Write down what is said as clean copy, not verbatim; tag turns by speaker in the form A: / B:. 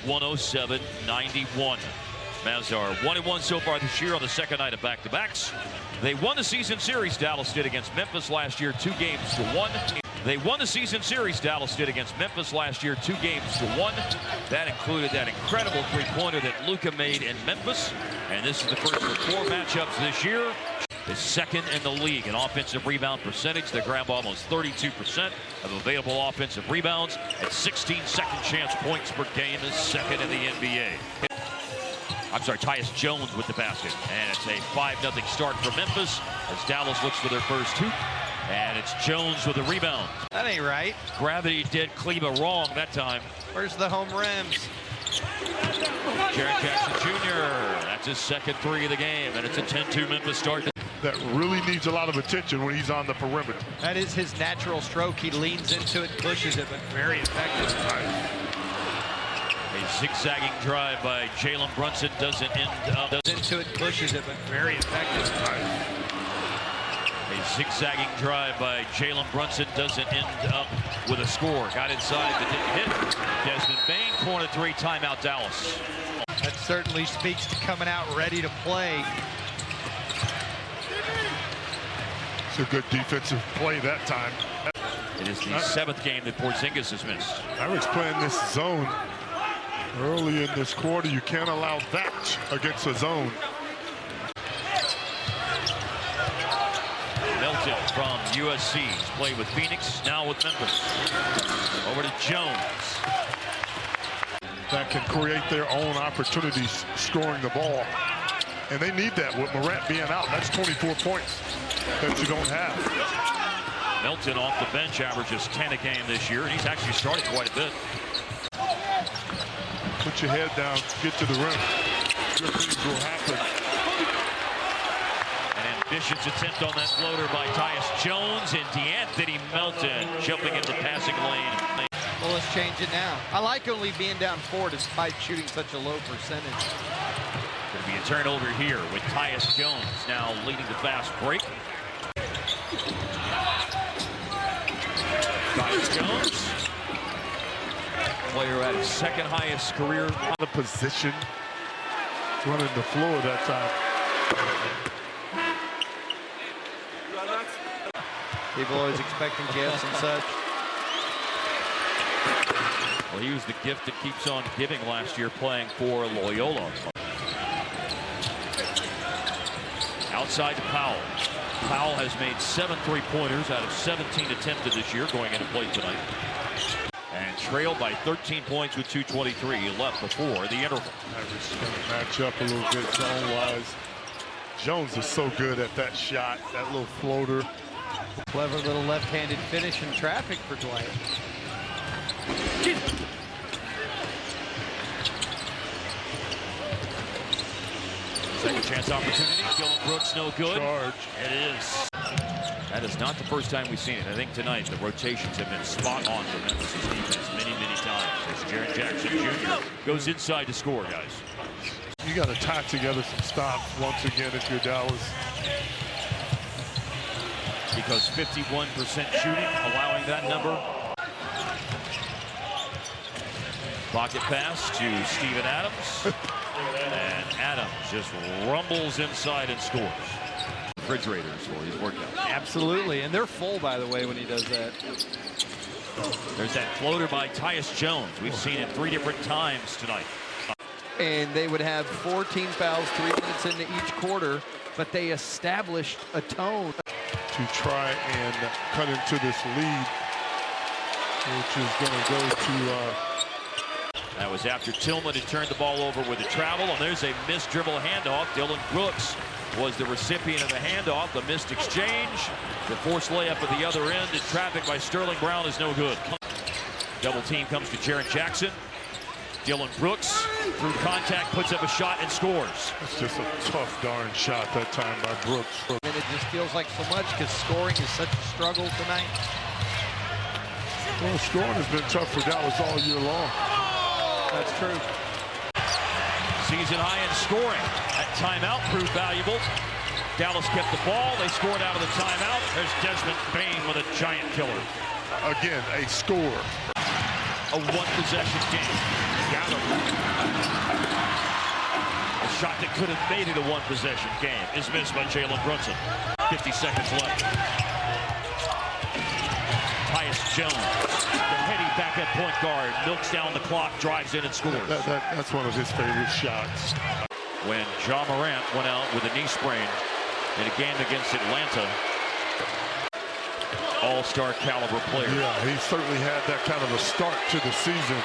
A: 107-91. Mavs are 1-1 so far this year on the second night of back-to-backs. They won the season series, Dallas did, against Memphis last year, 2-1. They won the season series, Dallas did, against Memphis last year, 2-1. That included that incredible three-pointer that Luka made in Memphis. And this is the first of 4 matchups this year. Is second in the league in offensive rebound percentage. They grab almost 32% of available offensive rebounds at 16 second chance points per game, is second in the NBA. I'm sorry, Tyus Jones with the basket. And it's a 5-0 start for Memphis as Dallas looks for their first 2. And it's Jones with the rebound.
B: That ain't right.
A: Gravity did Kleba wrong that time.
B: Where's the home rims?
A: Jaren Jackson Jr. That's his second 3 of the game, and it's a 10-2 Memphis start.
C: That really needs a lot of attention when he's on the perimeter.
B: That is his natural stroke. He leans into it, pushes it, but very effective.
A: A zigzagging drive by Jalen Brunson doesn't end up.
B: Into it, pushes it, but very effective.
A: A zigzagging drive by Jalen Brunson doesn't end up with a score. Got inside but didn't hit. Desmond Bain, corner 3, timeout Dallas.
B: That certainly speaks to coming out ready to play.
C: It's a good defensive play that time.
A: It is the 7th game that Porzingis has missed.
C: Mavericks playing this zone early in this quarter. You can't allow that against a zone.
A: Melton from USC. He's played with Phoenix, now with Memphis. Over to Jones.
C: That can create their own opportunities scoring the ball. And they need that with Morant being out. That's 24 points that you don't have.
A: Melton off the bench averages 10 a game this year, and he's actually started quite a bit.
C: Put your head down, get to the rim. Good things will happen.
A: An ambitious attempt on that floater by Tyus Jones, and DeAnthony Melton jumping into the passing lane.
B: Well, let's change it now. I like only being down 4 despite shooting such a low percentage.
A: Going to be a turnover here with Tyus Jones now leading the fast break. Tyus Jones, player at his second highest career.
C: Out of position, running the floor that time.
B: People always expecting gifts and such.
A: Well, he was the gift that keeps on giving last year playing for Loyola. Outside to Powell. Powell has made 7 3-pointers out of 17 attempted this year going into play tonight. And trailed by 13 points with 2:23 left before the interval.
C: Mavericks going to match up a little bit zone-wise. Jones is so good at that shot, that little floater.
B: Clever little left-handed finish in traffic for Dwight.
A: Second chance opportunity. Dylan Brooks no good.
C: Charge.
A: It is. That is not the first time we've seen it. I think tonight the rotations have been spot on for Memphis' defense many times. As Jaren Jackson Jr. goes inside to score, guys.
C: You got to tie together some stops once again if you're Dallas.
A: Because 51% shooting, allowing that number. Pocket pass to Steven Adams. And Adams just rumbles inside and scores. Refrigerators for his workout.
B: Absolutely, and they're full, by the way, when he does that.
A: There's that floater by Tyus Jones. We've seen it 3 different times tonight.
B: And they would have 14 fouls 3 minutes into each quarter, but they established a tone.
C: To try and cut into this lead, which is going to go to...
A: That was after Tillman had turned the ball over with a travel, and there's a missed dribble handoff. Dylan Brooks was the recipient of the handoff. The missed exchange. The forced layup at the other end in traffic by Sterling Brown is no good. Double team comes to Jaren Jackson. Dylan Brooks, through contact, puts up a shot and scores.
C: It's just a tough darn shot that time by Brooks.
B: And it just feels like so much because scoring is such a struggle tonight.
C: Well, scoring has been tough for Dallas all year long.
B: That's true.
A: Season high in scoring. That timeout proved valuable. Dallas kept the ball. They scored out of the timeout. There's Desmond Bain with a giant killer.
C: Again, a score.
A: A 1-possession game. Gather shot that could have made it a one-possession game is missed by Jalen Brunson. 50 seconds left. Tyus Jones, the heady backup point guard, milks down the clock, drives in and scores.
C: That's one of his favorite shots.
A: When Ja Morant went out with a knee sprain in a game against Atlanta, all-star caliber player.
C: Yeah, he certainly had that kind of a start to the season.